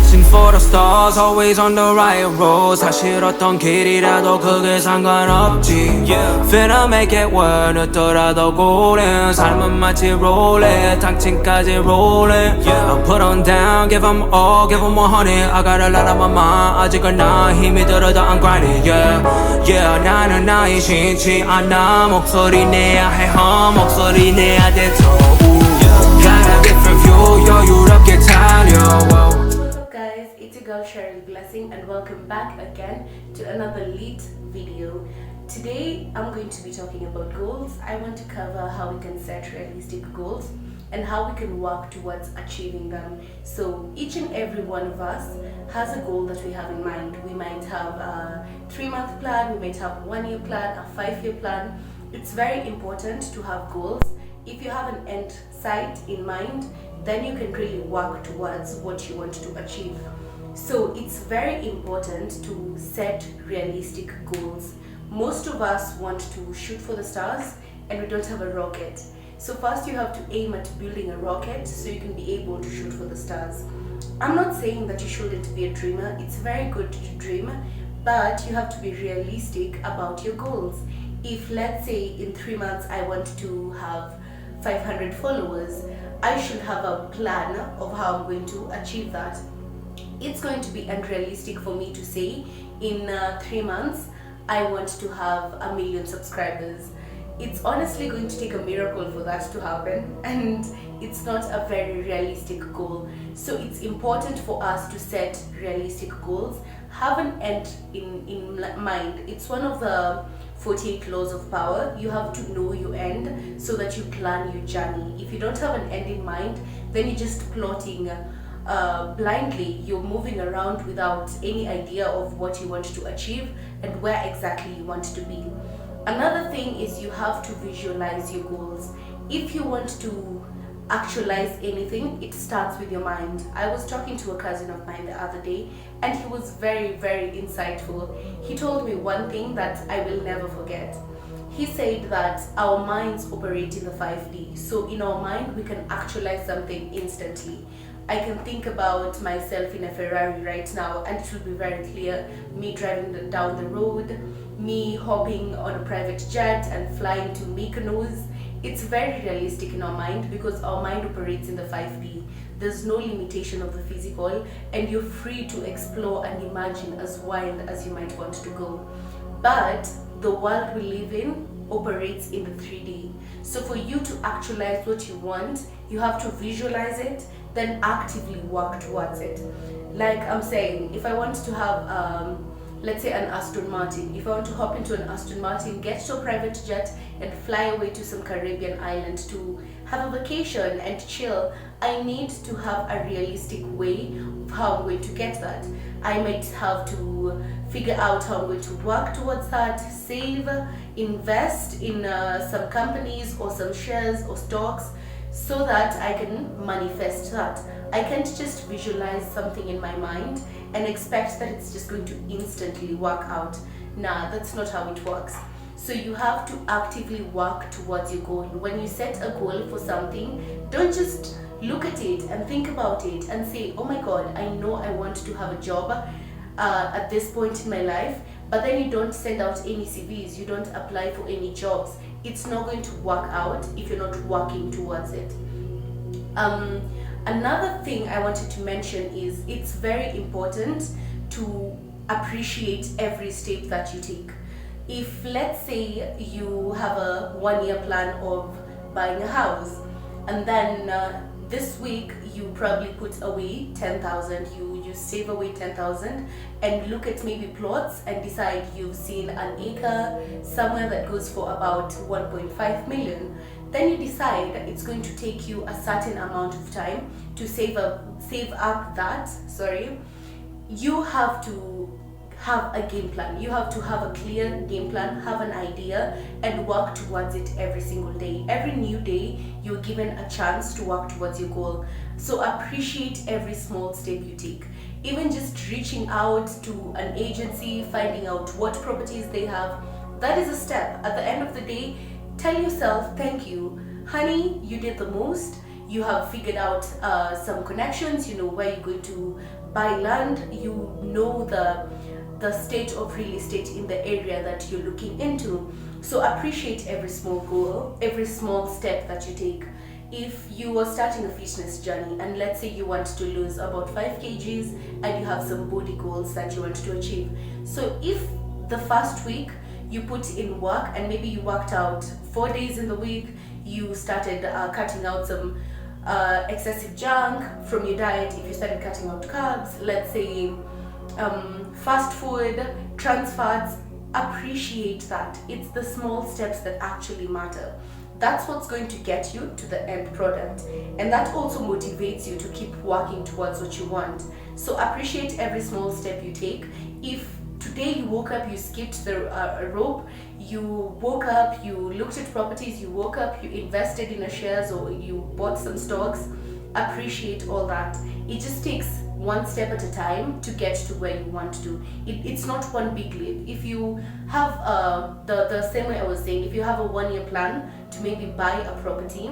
reaching for the stars, always on the right road. 사실 어떤 길이라도 그게 상관없지. Finna make it work. 늦더라도 고른 삶은 마치 rolling, 당층까지 rolling. I put on down, give 'em all, give 'em 100. I got a lot on my mind. 아직은 나 힘이 들어도 I'm grinding. Yeah, 나는 나의 신치 않아. 목소리 내야 해, 목소리 내야 돼. Got a different view, 여유롭게 달려. What's up guys, it's your girl Sheryl Blessing and welcome back again to another lit video. Today I'm going to be talking about goals. I want to cover how we can set realistic goals and how we can work towards achieving them. So each and every one of us has a goal that we have in mind. We might have a 3-month plan, we might have a 1-year plan, a 5-year plan. It's very important to have goals. If you have an end sight in mind, then you can really work towards what you want to achieve. So it's very important to set realistic goals. Most of us want to shoot for the stars and we don't have a rocket. So first you have to aim at building a rocket so you can be able to shoot for the stars. I'm not saying that you shouldn't be a dreamer. It's very good to dream, but you have to be realistic about your goals. If let's say in 3 months I want to have 500 followers, I should have a plan of how I'm going to achieve that. It's going to be unrealistic for me to say in 3 months I want to have 1 million subscribers. It's honestly going to take a miracle for that to happen, and it's not a very realistic goal. So it's important for us to set realistic goals, have an end in mind. It's one of the 48 laws of power. You have to know your end so that you plan your journey. If you don't have an end in mind, then you're just plotting blindly. You're moving around without any idea of what you want to achieve and where exactly you want to be. Another thing is you have to visualize your goals. If you want to actualize anything, it starts with your mind. I was talking to a cousin of mine the other day and he was very insightful. He told me one thing that I will never forget. He said that our minds operate in the 5D. So in our mind we can actualize something instantly. I can think about myself in a Ferrari right now and it will be very clear. Me driving down the road, me hopping on a private jet and flying to Mykonos. It's very realistic in our mind because our mind operates in the 5D. There's no limitation of the physical and you're free to explore and imagine as wild as you might want to go. But the world we live in operates in the 3D. So for you to actualize what you want, you have to visualize it, then actively work towards it. Like I'm saying, if I want to have let's say an Aston Martin. If I want to hop into an Aston Martin, get to a private jet and fly away to some Caribbean island to have a vacation and chill, I need to have a realistic way of how I'm going to get that. I might have to figure out how I'm going to work towards that, save, invest in some companies or some shares or stocks so that I can manifest that. I can't just visualize something in my mind and expect that it's just going to instantly work out. Nah, that's not how it works. So you have to actively work towards your goal. When you set a goal for something, don't just look at it and think about it and say, oh my god, I know I want to have a job at this point in my life, but then you don't send out any CVs, you don't apply for any jobs. It's not going to work out if you're not working towards it. Another thing I wanted to mention is it's very important to appreciate every step that you take. If let's say you have a 1-year plan of buying a house and then this week you probably put away 10,000, you save away 10,000 and look at maybe plots and decide you've seen an acre somewhere that goes for about 1.5 million. Then you decide that it's going to take you a certain amount of time to save up that, you have to have a game plan. You have to have a clear game plan, have an idea and work towards it every single day. Every new day you're given a chance to work towards your goal. So appreciate every small step you take. Even just reaching out to an agency, finding out what properties they have, that is a step. At the end of the day, tell yourself, thank you. Honey, you did the most. you have figured out some connections, you know where you're going to buy land, you know the state of real estate in the area that you're looking into. So appreciate every small goal, every small step that you take. If you are starting a fitness journey and let's say you want to lose about 5 kgs and you have some body goals that you want to achieve, so if the first week you put in work and maybe you worked out 4 days in the week, you started cutting out some excessive junk from your diet, if you started cutting out carbs, let's say fast food, trans fats, appreciate that. It's the small steps that actually matter. That's what's going to get you to the end product, and that also motivates you to keep working towards what you want. So appreciate every small step you take. If today you woke up, you skipped the rope, you woke up, you looked at properties, you woke up, you invested in a shares or you bought some stocks, appreciate all that. It just takes one step at a time to get to where you want to. It's not one big leap. If you have the same way I was saying, if you have a 1-year plan to maybe buy a property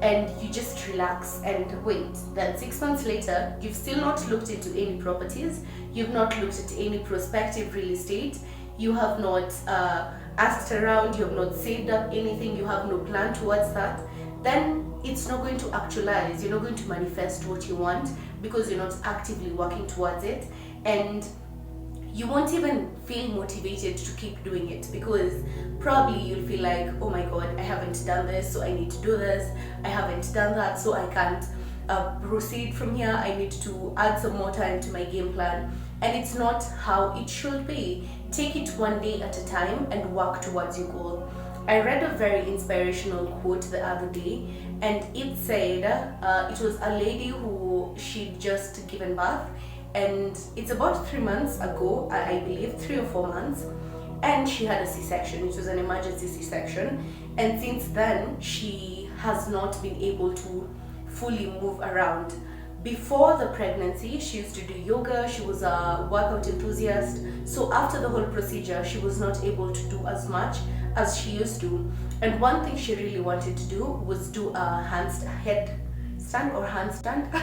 and you just relax and wait, then 6 months later you've still not looked into any properties, you've not looked at any prospective real estate, you have not asked around, you have not saved up anything, you have no plan towards that, then it's not going to actualize. You're not going to manifest what you want because you're not actively working towards it, and you won't even feel motivated to keep doing it because probably you'll feel like, oh my god, I haven't done this, so I need to do this, I haven't done that, so I can't proceed from here, I need to add some more time to my game plan. And it's not how it should be. Take it one day at a time and work towards your goal. I read a very inspirational quote the other day, and it said it was a lady who she'd just given birth, and it's about 3 months ago, I believe 3 or 4 months, and she had a C-section. It was an emergency C-section, and since then she has not been able to fully move around. Before the pregnancy, she used to do yoga, she was a workout enthusiast, so after the whole procedure she was not able to do as much as she used to. And one thing she really wanted to do was do a headstand or handstand.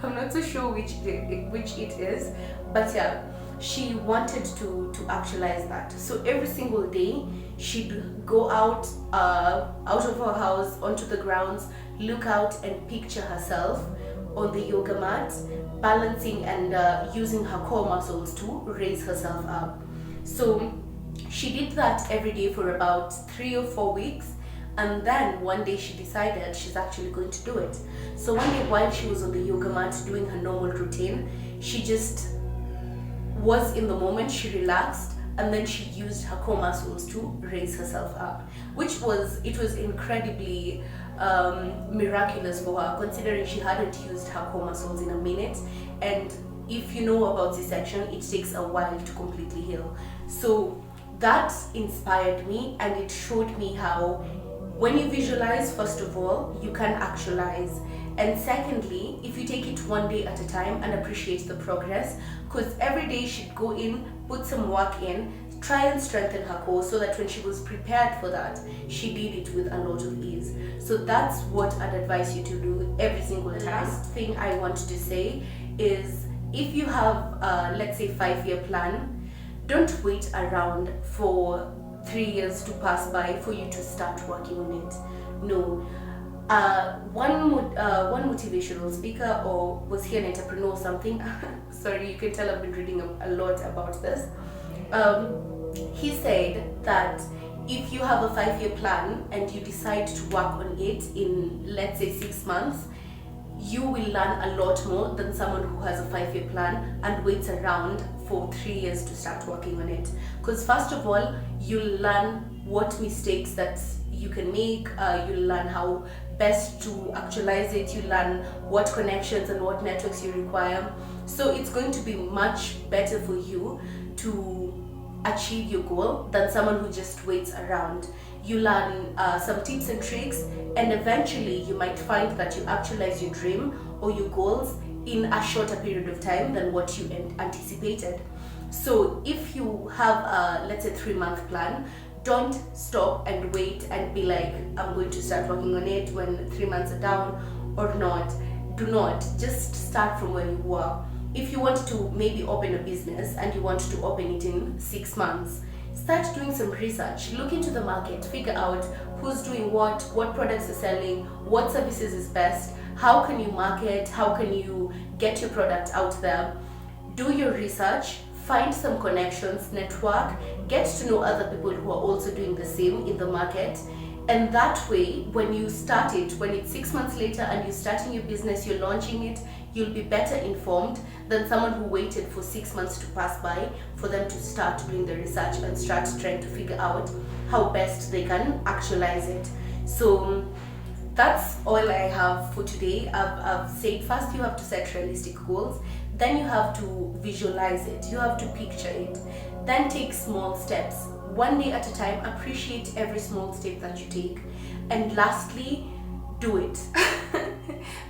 I'm not so sure which it is, but yeah, she wanted to actualize that. So every single day she'd go out of her house onto the grounds, look out and picture herself on the yoga mat, balancing and using her core muscles to raise herself up. So she did that every day for about 3 or 4 weeks, and then one day she decided she's actually going to do it. So one day while she was on the yoga mat doing her normal routine, she just was in the moment, she relaxed, and then she used her core muscles to raise herself up, it was incredibly miraculous for her, considering she hadn't used her core muscles in a minute. And if you know about C-section, it takes a while to completely heal. So that inspired me, and it showed me how when you visualize, first of all, you can actualize, and secondly, if you take it one day at a time and appreciate the progress, because every day she'd go in, put some work in, try and strengthen her core so that when she was prepared for that, she did it with a lot of ease. So that's what I'd advise you to do every single time. The last thing I want to say is, if you have let's say 5-year plan, don't wait around for 3 years to pass by for you to start working on it. No. One motivational speaker, or was he an entrepreneur or something? Sorry, you can tell I've been reading a lot about this. He said that if you have a 5-year plan and you decide to work on it in, let's say, 6 months, you will learn a lot more than someone who has a 5-year plan and waits around for 3 years to start working on it. Because first of all, you'll learn what mistakes that you can make, you'll learn how best to actualize it, you learn what connections and what networks you require. So it's going to be much better for you to achieve your goal than someone who just waits around. You learn some tips and tricks, and eventually you might find that you actualize your dream or your goals in a shorter period of time than what you anticipated. So if you have a, let's say, 3-month plan, don't stop and wait and be like, I'm going to start working on it when 3 months are down, or not, do not just start from where you were. If you want to maybe open a business and you want to open it in 6 months, start doing some research. Look into the market, figure out who's doing what products are selling, what services is best, how can you market, how can you get your product out there. Do your research, find some connections, network, get to know other people who are also doing the same in the market. And that way, when you start it, when it's 6 months later and you're starting your business, you're launching it, you'll be better informed than someone who waited for 6 months to pass by for them to start doing the research and start trying to figure out how best they can actualize it. So that's all I have for today. I've said first you have to set realistic goals, then you have to visualize it, you have to picture it, then take small steps, one day at a time. Appreciate every small step that you take, and lastly, do it.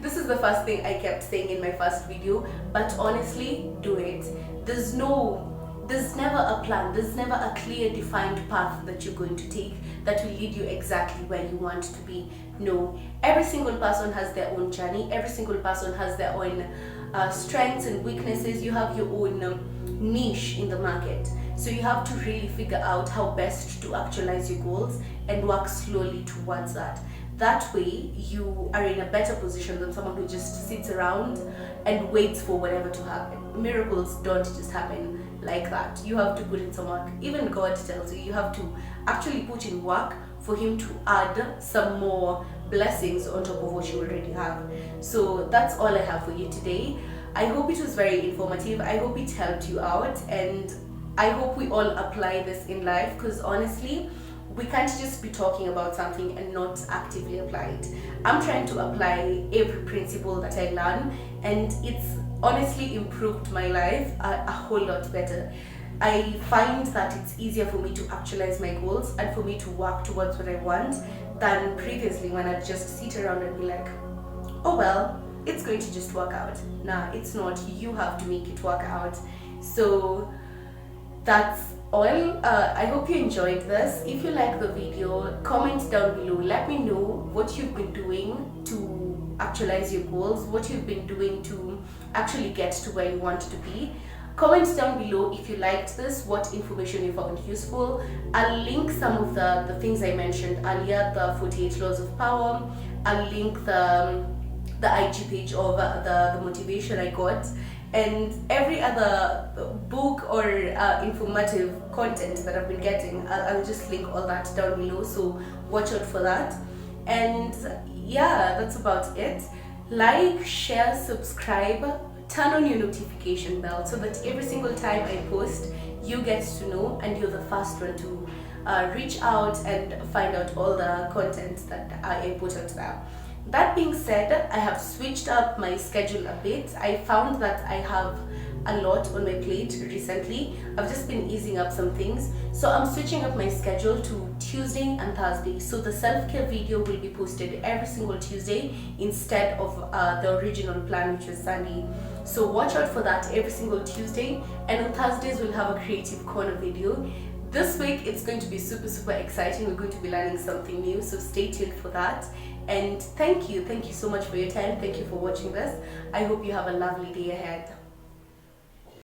This is the first thing I kept saying in my first video, but honestly, do it. There's never a plan, there's never a clear defined path that you're going to take that will lead you exactly where you want to be. No, every single person has their own journey, every single person has their own strengths and weaknesses. You have your own niche in the market, so you have to really figure out how best to actualize your goals and work slowly towards that. That way you are in a better position than someone who just sits around and waits for whatever to happen. Miracles don't just happen like that. You have to put in some work. Even God tells you have to actually put in work for him to add some more blessings on top of what you already have. So that's all I have for you today. I hope it was very informative. I hope it helped you out, and I hope we all apply this in life, because honestly, we can't just be talking about something and not actively apply it. I'm trying to apply every principle that I learn, and it's honestly improved my life a whole lot better. I find that it's easier for me to actualize my goals and for me to work towards what I want than previously, when I'd just sit around and be like, oh well, it's going to just work out. Nah, it's not. You have to make it work out. So that's all. I hope you enjoyed this. If you like the video, comment down below. Let me know what you've been doing to actualize your goals, what you've been doing to actually get to where you want to be. Comment down below if you liked this, what information you found useful. I'll link some of the things I mentioned earlier, the 48 laws of power. I'll link the IG page of the motivation I got, and every other book or informative content that I've been getting. I'll just link all that down below, so watch out for that. And yeah, that's about it. Like, share, subscribe, turn on your notification bell so that every single time I post, you get to know and you're the first one to reach out and find out all the content that I put out there. That being said, I have switched up my schedule a bit. I found that I have a lot on my plate recently. I've just been easing up some things, so I'm switching up my schedule to Tuesday and Thursday. So the self-care video will be posted every single Tuesday instead of the original plan, which was Sunday. So watch out for that every single Tuesday, and on Thursdays we'll have a creative corner video. This week it's going to be super exciting. We're going to be learning something new, so stay tuned for that. And thank you so much for your time. Thank you for watching this. I hope you have a lovely day ahead.